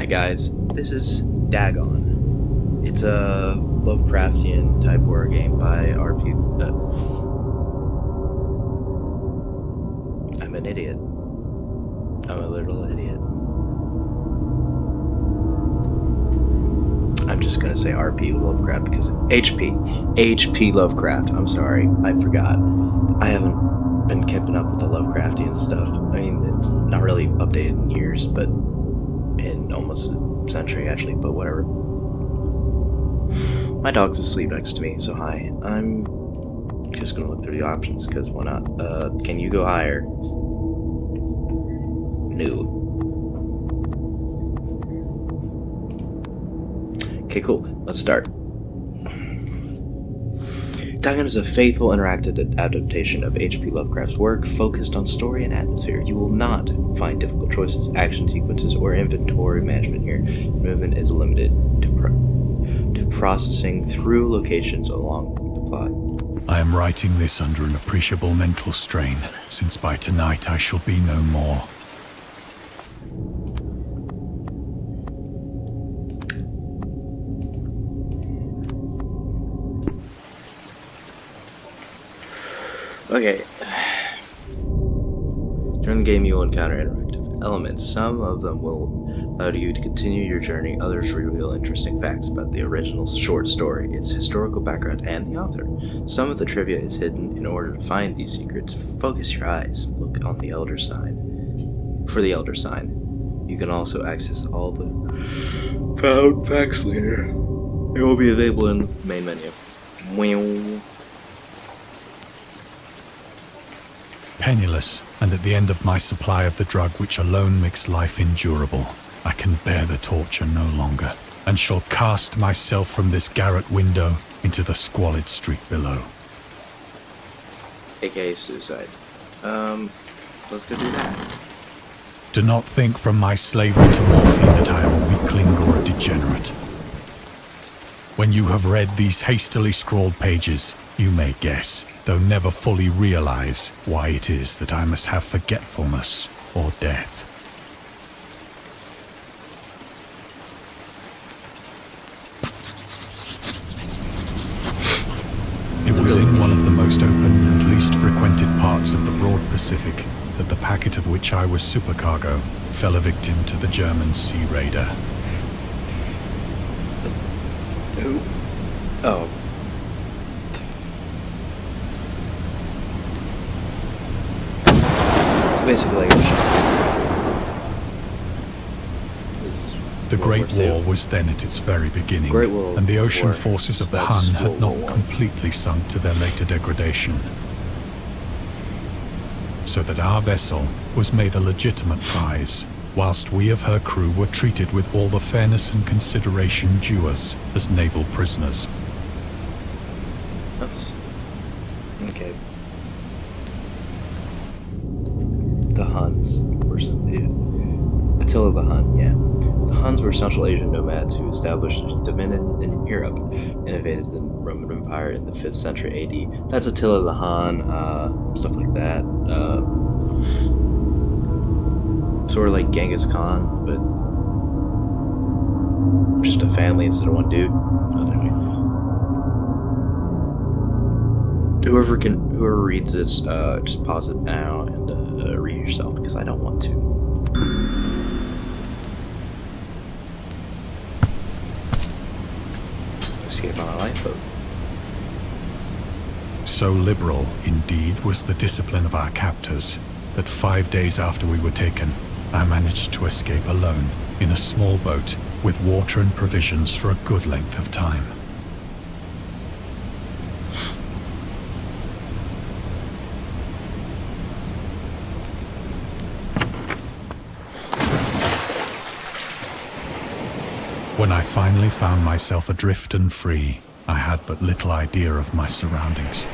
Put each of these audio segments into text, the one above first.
Hi guys, this is DAGON. It's a Lovecraftian type horror game by RP. I'm an idiot. I'm a little idiot. I'm just gonna say RP Lovecraft because HP Lovecraft. I'm sorry, I forgot. I haven't been keeping up with the Lovecraftian stuff. I mean, it's not really updated in years, but in almost a century actually, but whatever. My dog's asleep next to me, so hi. I'm just gonna look through the options because why not? Can you go higher? No. Okay, cool. Let's start. Dagon is a faithful interactive adaptation of H.P. Lovecraft's work focused on story and atmosphere. You will not find difficult choices, action sequences, or inventory management here. Movement is limited to processing through locations along the plot. I am writing this under an appreciable mental strain, since by tonight I shall be no more. Okay. During the game you will encounter interactive elements. Some of them will allow you to continue your journey, others reveal interesting facts about the original short story, its historical background, and the author. Some of the trivia is hidden. In order to find these secrets, focus your eyes. Look on the Elder sign. For the Elder sign. You can also access all the found facts later. It will be available in the main menu. Penniless, and at the end of my supply of the drug which alone makes life endurable, I can bear the torture no longer, and shall cast myself from this garret window into the squalid street below. AKA suicide. Let's go do that. Do not think from my slavery to morphine that I am a weakling or a degenerate. When you have read these hastily scrawled pages, you may guess, though never fully realize, why it is that I must have forgetfulness or death. It was in one of the most open and least frequented parts of the broad Pacific that the packet of which I was supercargo fell a victim to the German sea raider. Who? Oh. It's basically like a shot. The Great War was then at its very beginning, and the ocean forces of the Hun had not completely sunk to their later degradation. So that our vessel was made a legitimate prize, whilst we of her crew were treated with all the fairness and consideration due us as naval prisoners. That's... okay. The Huns were... Attila the Hun, yeah. The Huns were Central Asian nomads who established dominion in Europe, innovated the Roman Empire in the 5th century AD. That's Attila the Hun, stuff like that. Sort of like Genghis Khan, but just a family instead of one dude. Anyway. Whoever reads this, just pause it now and read it yourself because I don't want to. Escape on a lifeboat. So liberal, indeed, was the discipline of our captors, that 5 days after we were taken, I managed to escape alone, in a small boat, with water and provisions for a good length of time. When I finally found myself adrift and free, I had but little idea of my surroundings.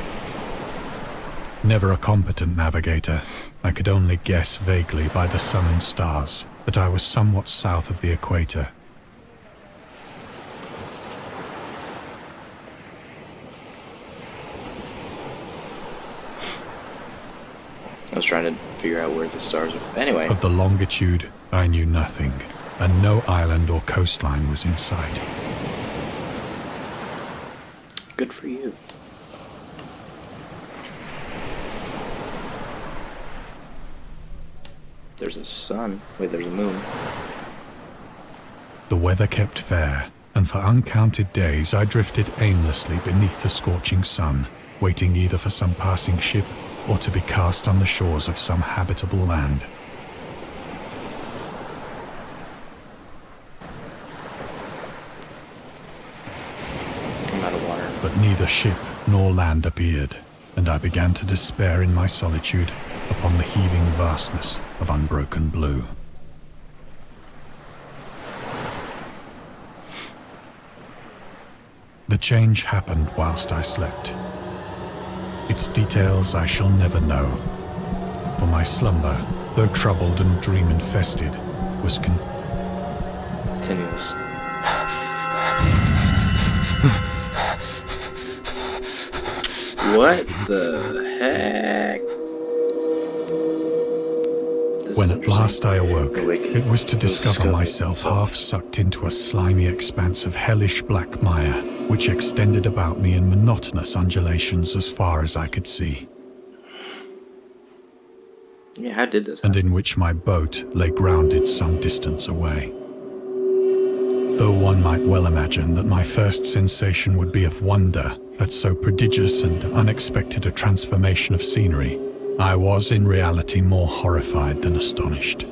Never a competent navigator, I could only guess vaguely by the sun and stars that I was somewhat south of the equator. I was trying to figure out where the stars are. Anyway. Of the longitude, I knew nothing. and no island or coastline was in sight. Good for you. There's a sun. Wait, there's a moon. The weather kept fair, and for uncounted days I drifted aimlessly beneath the scorching sun, waiting either for some passing ship or to be cast on the shores of some habitable land. I'm out of water. But neither ship nor land appeared, and I began to despair in my solitude upon the heaving vastness of unbroken blue. The change happened whilst I slept. Its details I shall never know, for my slumber, though troubled and dream-infested, was continuous. What the heck? When at last I awoke, it was to discover myself half sucked into a slimy expanse of hellish black mire, which extended about me in monotonous undulations as far as I could see. Yeah, how did this happen? And in which my boat lay grounded some distance away. Though one might well imagine that my first sensation would be of wonder at so prodigious and unexpected a transformation of scenery, I was in reality more horrified than astonished.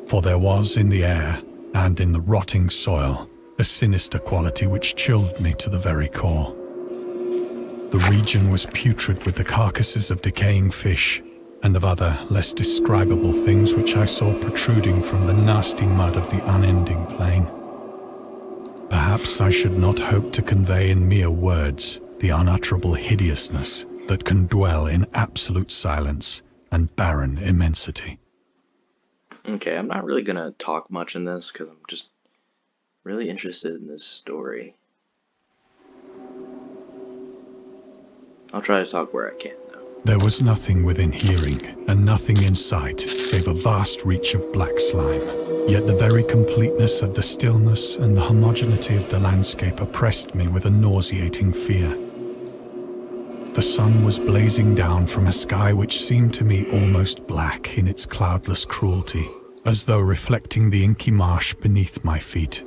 For there was in the air, and in the rotting soil, a sinister quality which chilled me to the very core. The region was putrid with the carcasses of decaying fish, and of other, less describable things which I saw protruding from the nasty mud of the unending plain. Perhaps I should not hope to convey in mere words the unutterable hideousness that can dwell in absolute silence and barren immensity. Okay, I'm not really gonna talk much in this because I'm just really interested in this story. I'll try to talk where I can, though. There was nothing within hearing and nothing in sight save a vast reach of black slime. Yet the very completeness of the stillness and the homogeneity of the landscape oppressed me with a nauseating fear. The sun was blazing down from a sky which seemed to me almost black in its cloudless cruelty, as though reflecting the inky marsh beneath my feet.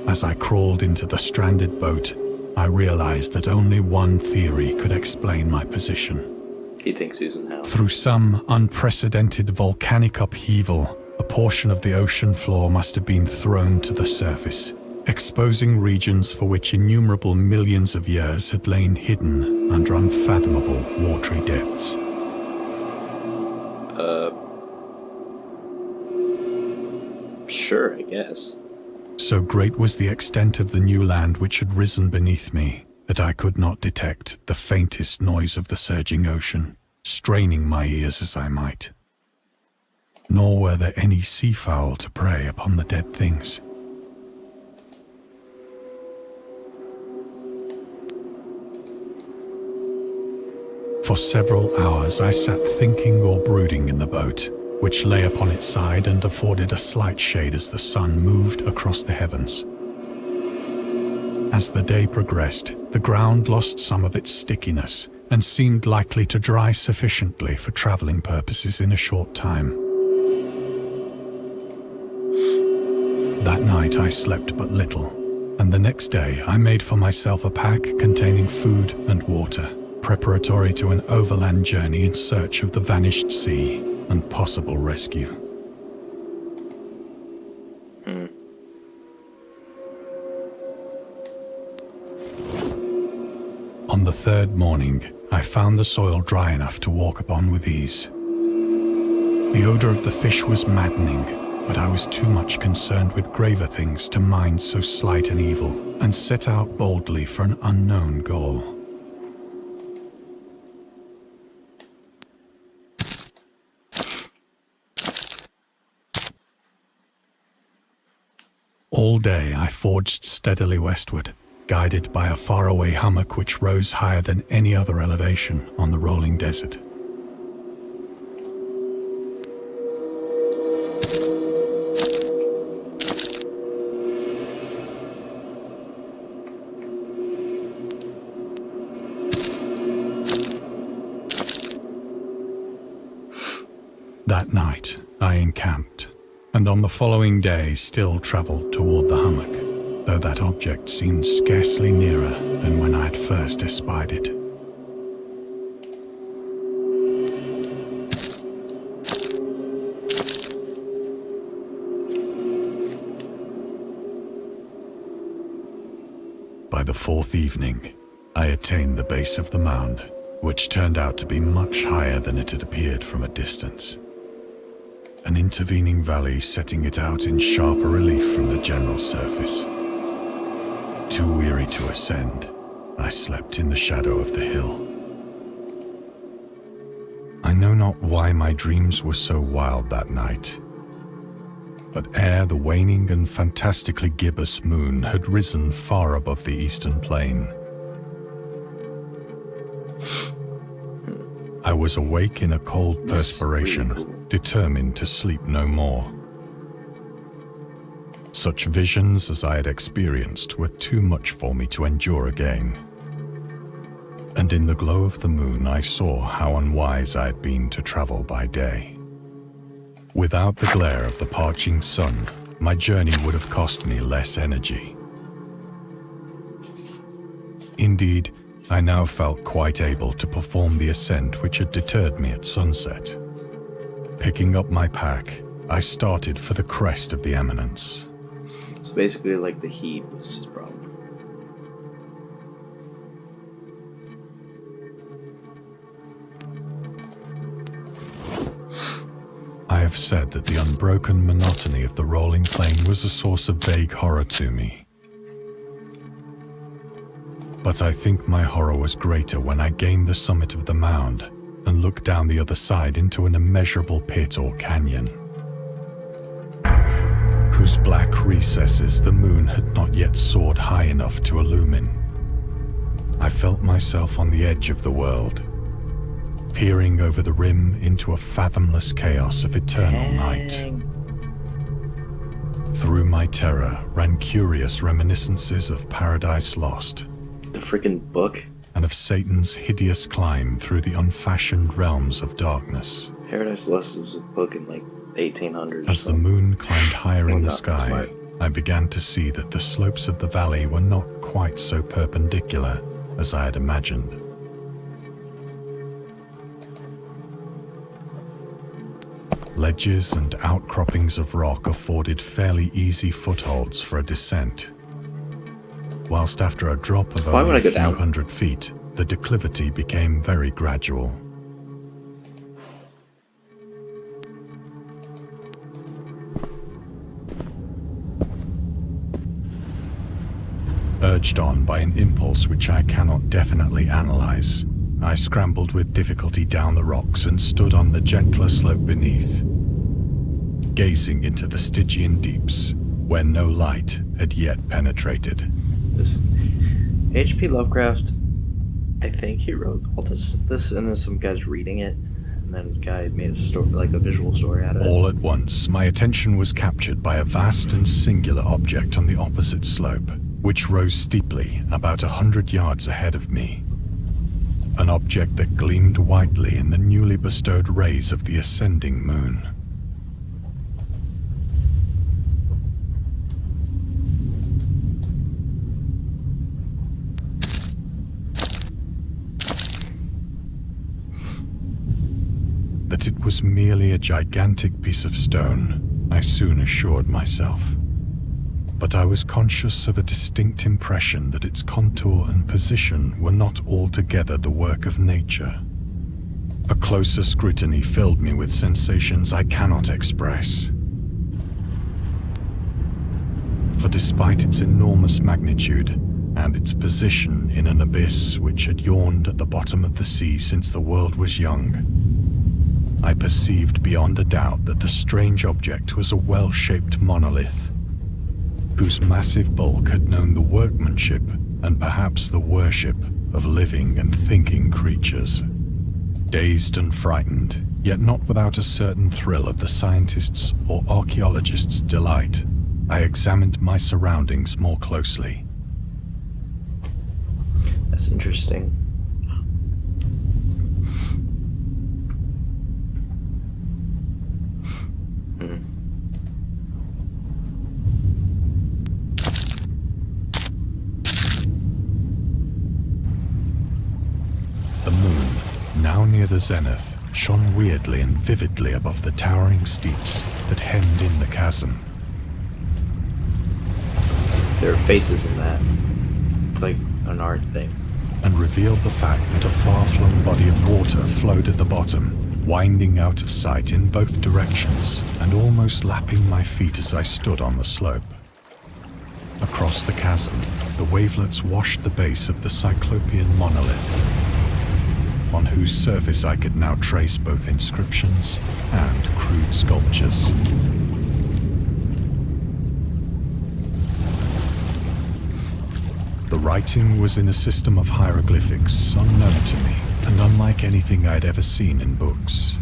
As I crawled into the stranded boat, I realized that only one theory could explain my position. He thinks he's in hell. Through some unprecedented volcanic upheaval, a portion of the ocean floor must have been thrown to the surface, exposing regions for which innumerable millions of years had lain hidden under unfathomable watery depths. Sure, I guess. So great was the extent of the new land which had risen beneath me that I could not detect the faintest noise of the surging ocean, straining my ears as I might. Nor were there any seafowl to prey upon the dead things. For several hours I sat thinking or brooding in the boat, which lay upon its side and afforded a slight shade as the sun moved across the heavens. As the day progressed, the ground lost some of its stickiness and seemed likely to dry sufficiently for traveling purposes in a short time. That night I slept but little, and the next day I made for myself a pack containing food and water, preparatory to an overland journey in search of the vanished sea and possible rescue. On the third morning, I found the soil dry enough to walk upon with ease. The odor of the fish was maddening, but I was too much concerned with graver things to mind so slight an evil, and set out boldly for an unknown goal. All day I forged steadily westward, guided by a faraway hummock which rose higher than any other elevation on the rolling desert. That night, I encamped, and on the following day still travelled toward the hummock, though that object seemed scarcely nearer than when I had first espied it. By the fourth evening, I attained the base of the mound, which turned out to be much higher than it had appeared from a distance. An intervening valley setting it out in sharper relief from the general surface. Too weary to ascend, I slept in the shadow of the hill. I know not why my dreams were so wild that night, but ere the waning and fantastically gibbous moon had risen far above the eastern plain, I was awake in a cold perspiration, determined to sleep no more. Such visions as I had experienced were too much for me to endure again. And in the glow of the moon I saw how unwise I had been to travel by day. Without the glare of the parching sun, my journey would have cost me less energy. Indeed, I now felt quite able to perform the ascent which had deterred me at sunset. Picking up my pack, I started for the crest of the eminence. So basically, like, the heat was his problem. I have said that the unbroken monotony of the rolling plain was a source of vague horror to me. But I think my horror was greater when I gained the summit of the mound and looked down the other side into an immeasurable pit or canyon, whose black recesses the moon had not yet soared high enough to illumine. I felt myself on the edge of the world, peering over the rim into a fathomless chaos of eternal night. Through my terror ran curious reminiscences of Paradise Lost, The freaking book? and of Satan's hideous climb through the unfashioned realms of darkness. Paradise Lost was a book in, like, 1800s. As the moon climbed higher in the Not sky, smart. I began to see that the slopes of the valley were not quite so perpendicular as I had imagined. Ledges and outcroppings of rock afforded fairly easy footholds for a descent, whilst after a drop of Why would only I a go few down? hundred feet, the declivity became very gradual. Urged on by an impulse which I cannot definitely analyze, I scrambled with difficulty down the rocks and stood on the gentler slope beneath, gazing into the Stygian deeps where no light had yet penetrated. This H.P. Lovecraft, I think he wrote all this, and then some guy's reading it, and then a guy made a story, like a visual story out of it. All at once, my attention was captured by a vast and singular object on the opposite slope, which rose steeply about 100 yards ahead of me. An object that gleamed whitely in the newly bestowed rays of the ascending moon. That it was merely a gigantic piece of stone, I soon assured myself. But I was conscious of a distinct impression that its contour and position were not altogether the work of nature. A closer scrutiny filled me with sensations I cannot express. For despite its enormous magnitude and its position in an abyss which had yawned at the bottom of the sea since the world was young, I perceived beyond a doubt that the strange object was a well-shaped monolith, whose massive bulk had known the workmanship and perhaps the worship of living and thinking creatures. Dazed and frightened, yet not without a certain thrill of the scientist's or archaeologist's delight, I examined my surroundings more closely. That's interesting. The moon, now near the zenith, shone weirdly and vividly above the towering steeps that hemmed in the chasm. There are faces in that. It's like an art thing. And revealed the fact that a far-flung body of water flowed at the bottom, winding out of sight in both directions and almost lapping my feet as I stood on the slope. Across the chasm, the wavelets washed the base of the Cyclopean monolith, on whose surface I could now trace both inscriptions and crude sculptures. The writing was in a system of hieroglyphics unknown to me and unlike anything I'd ever seen in books,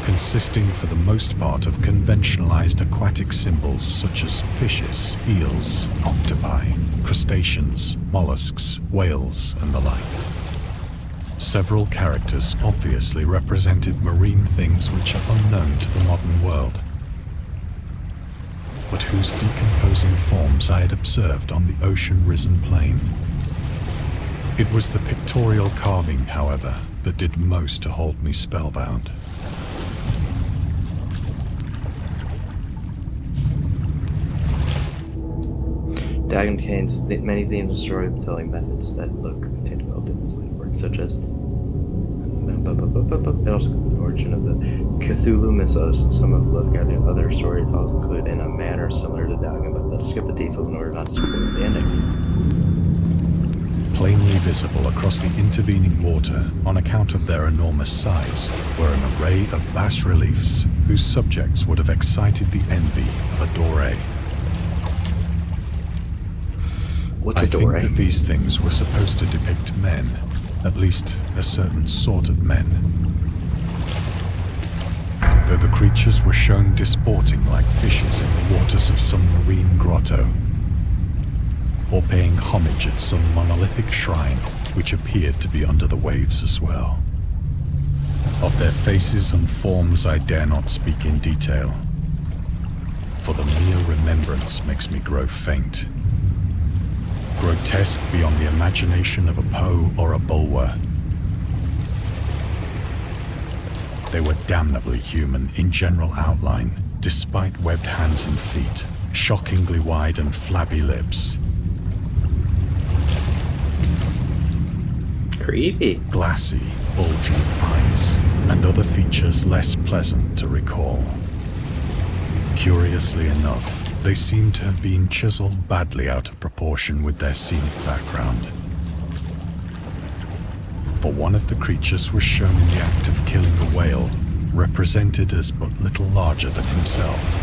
consisting for the most part of conventionalized aquatic symbols such as fishes, eels, octopi, crustaceans, mollusks, whales, and the like. Several characters obviously represented marine things which are unknown to the modern world, but whose decomposing forms I had observed on the ocean-risen plain. It was the pictorial carving, however, that did most to hold me spellbound. DAGON contains many themes and storytelling methods that look developed in this later work, such as it also the origin of the Cthulhu mythos. Some of Lovecraft and other stories also include in a manner similar to DAGON, but let's skip the details in order not to spoil the ending. Plainly visible across the intervening water, on account of their enormous size, were an array of bas-reliefs whose subjects would have excited the envy of a doré. What's a I doré? think that these things were supposed to depict men, at least a certain sort of men. Though the creatures were shown disporting like fishes in the waters of some marine grotto, or paying homage at some monolithic shrine which appeared to be under the waves as well. Of their faces and forms I dare not speak in detail, for the mere remembrance makes me grow faint. Grotesque beyond the imagination of a Poe or a Bulwer. They were damnably human in general outline, despite webbed hands and feet, shockingly wide and flabby lips. Creepy. Glassy, bulging eyes, and other features less pleasant to recall. Curiously enough, they seem to have been chiseled badly out of proportion with their scenic background. For one of the creatures was shown in the act of killing a whale, represented as but little larger than himself.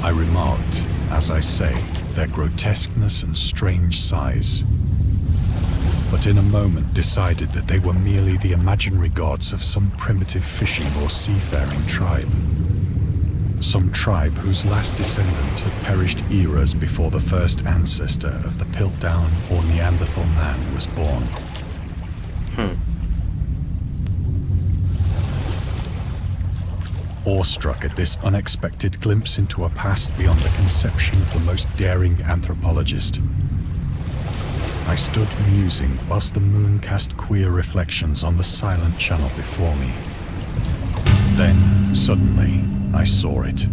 I remarked, as I say, their grotesqueness and strange size, but in a moment decided that they were merely the imaginary gods of some primitive fishing or seafaring tribe. Some tribe whose last descendant had perished eras before the first ancestor of the Piltdown or Neanderthal man was born. Awestruck at this unexpected glimpse into a past beyond the conception of the most daring anthropologist, I stood musing whilst the moon cast queer reflections on the silent channel before me. Then, suddenly, I saw it.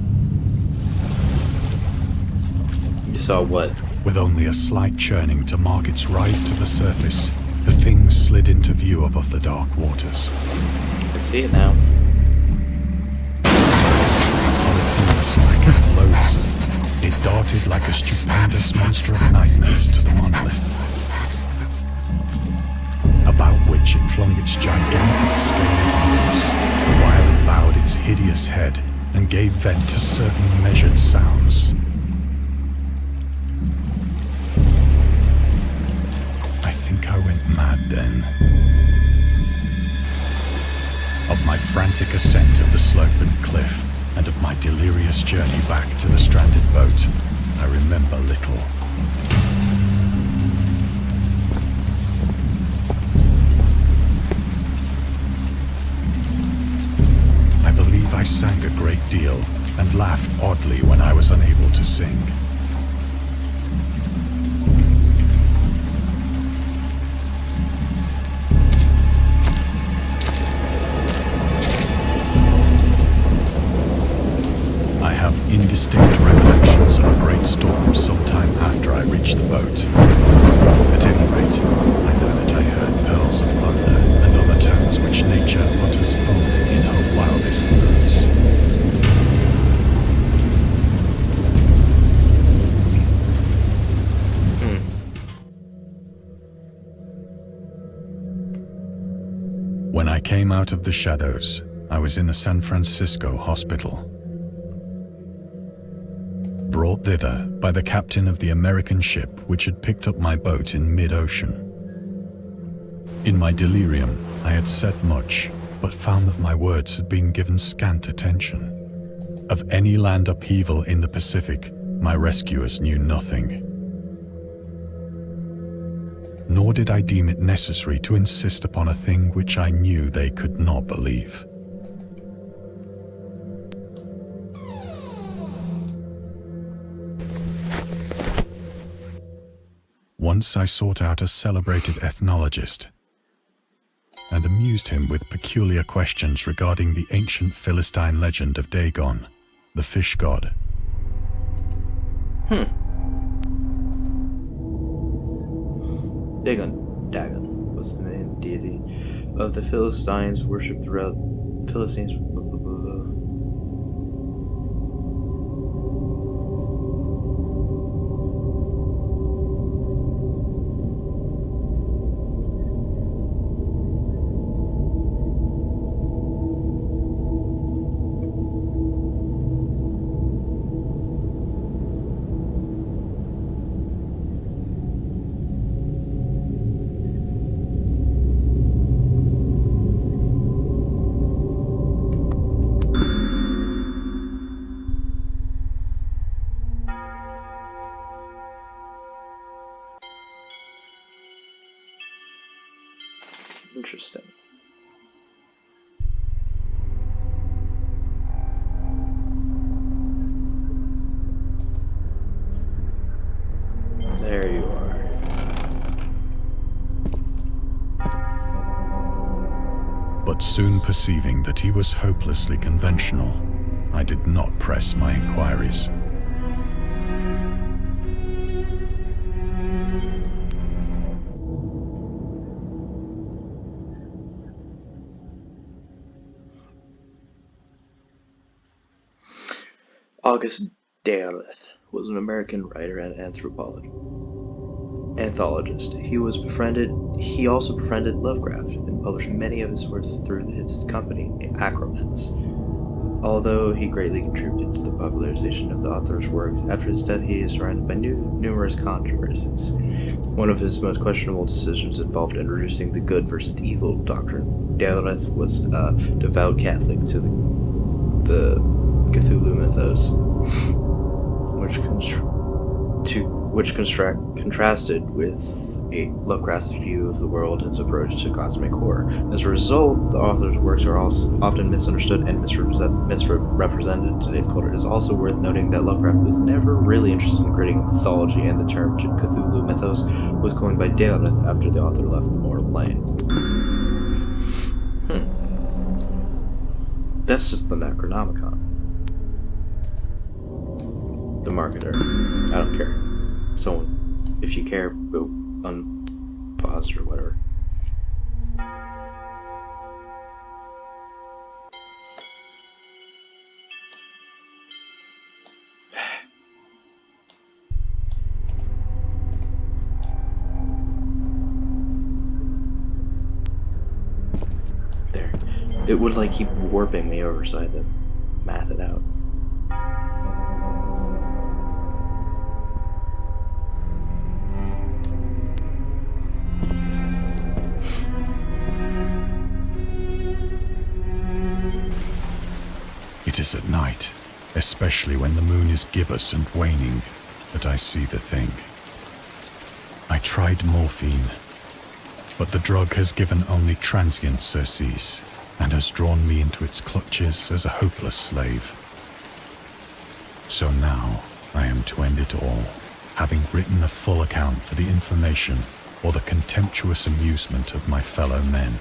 You saw what? With only a slight churning to mark its rise to the surface, the thing slid into view above the dark waters. I see it now. Polyphemus-like and loathsome, it darted like a stupendous monster of nightmares to the monolith, about which it flung its gigantic scaly arms, while it bowed its hideous head and gave vent to certain measured sounds. frantic ascent of the slope and cliff, and of my delirious journey back to the stranded boat, I remember little. I believe I sang a great deal and laughed oddly when I was unable to sing. I have indistinct recollections of a great storm sometime after I reached the boat. At any rate, I know that I heard pearls of thunder and other tones which nature utters only in her wildest moods. When I came out of the shadows, I was in a San Francisco hospital. Brought thither by the captain of the American ship which had picked up my boat in mid-ocean. In my delirium, I had said much, but found that my words had been given scant attention. Of any land upheaval in the Pacific, my rescuers knew nothing. Nor did I deem it necessary to insist upon a thing which I knew they could not believe. Once I sought out a celebrated ethnologist and amused him with peculiar questions regarding the ancient Philistine legend of Dagon, the fish god. Dagon was the main deity of the Philistines, worshipped throughout Philistines. Interesting. There you are. But soon perceiving that he was hopelessly conventional, I did not press my inquiries. August Derleth was an American writer and anthologist. He also befriended Lovecraft and published many of his works through his company, Acromans. Although he greatly contributed to the popularization of the author's works, after his death he is surrounded by numerous controversies. One of his most questionable decisions involved introducing the good versus evil doctrine. Derleth was a devout Catholic to the Cthulhu mythos, which contrasted with a Lovecraft's view of the world and his approach to cosmic horror. As a result, the author's works are also often misunderstood and misrepresented in today's culture. It is also worth noting that Lovecraft was never really interested in creating mythology, and the term Cthulhu mythos was coined by Derleth after the author left the mortal plane. That's just the Necronomicon. The marketer. I don't care. Someone, if you care, go unpause or whatever. There. It would like keep warping me over, so I had to math it out. especially when the moon is gibbous and waning, that I see the thing. I tried morphine, but the drug has given only transient surcease and has drawn me into its clutches as a hopeless slave. So now I am to end it all, having written a full account for the information or the contemptuous amusement of my fellow men.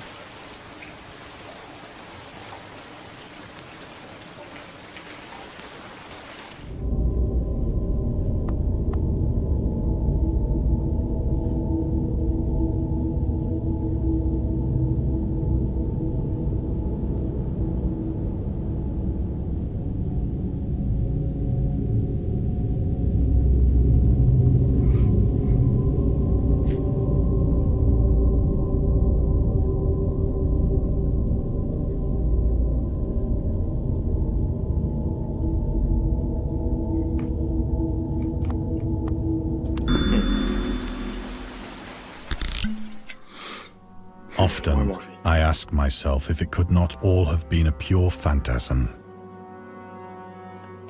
Often, I ask myself if it could not all have been a pure phantasm.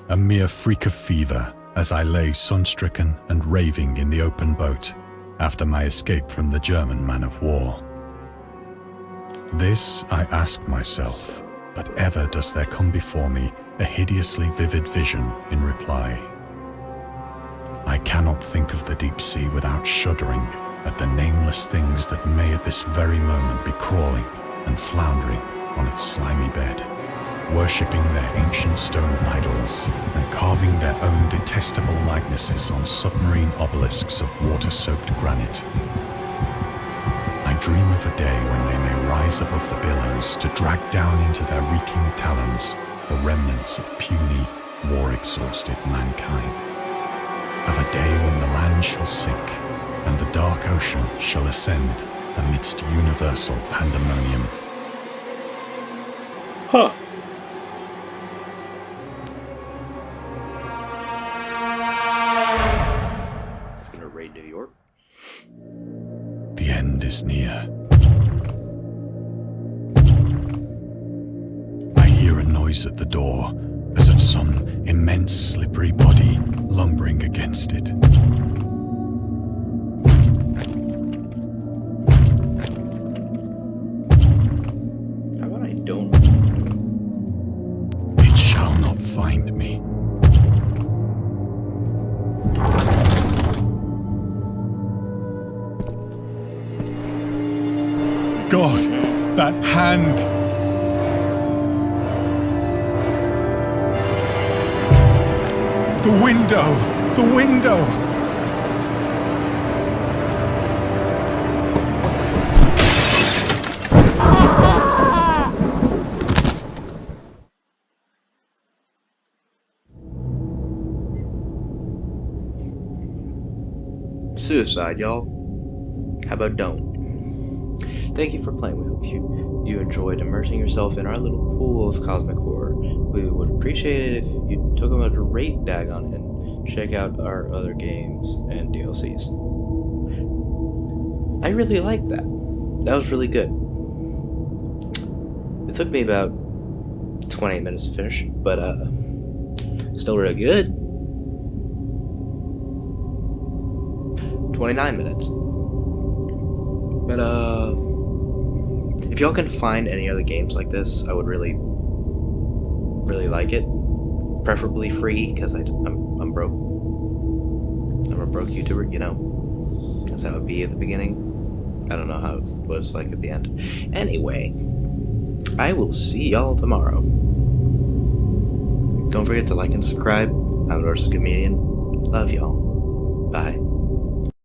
A mere freak of fever as I lay sun-stricken and raving in the open boat after my escape from the German man-of-war. This I ask myself, but ever does there come before me a hideously vivid vision in reply. I cannot think of the deep sea without shuddering at the nameless things that may at this very moment be crawling and floundering on its slimy bed, worshipping their ancient stone idols and carving their own detestable likenesses on submarine obelisks of water-soaked granite. I dream of a day when they may rise above the billows to drag down into their reeking talons the remnants of puny, war-exhausted mankind. Of a day when the land shall sink and the dark ocean shall ascend amidst universal pandemonium. Huh. It's gonna raid New York. The end is near. I hear a noise at the door, as of some immense slippery body lumbering against it. It shall not find me. God, that hand! The window! The window! Suicide, y'all. How about don't? Thank you for playing. We hope you enjoyed immersing yourself in our little pool of cosmic horror. We would appreciate it if you took a moment to rate DAGON and check out our other games and DLCs. I really liked that. That was really good. It took me about 28 minutes to finish, but still really good. 29 minutes. But if y'all can find any other games like this, I would really like it. Preferably free, because I'm broke. I'm a broke YouTuber, you know. Because that would be at the beginning. I don't know what it's like at the end. Anyway, I will see y'all tomorrow. Don't forget to like and subscribe. I'm Norse Comedian. Love y'all. Bye.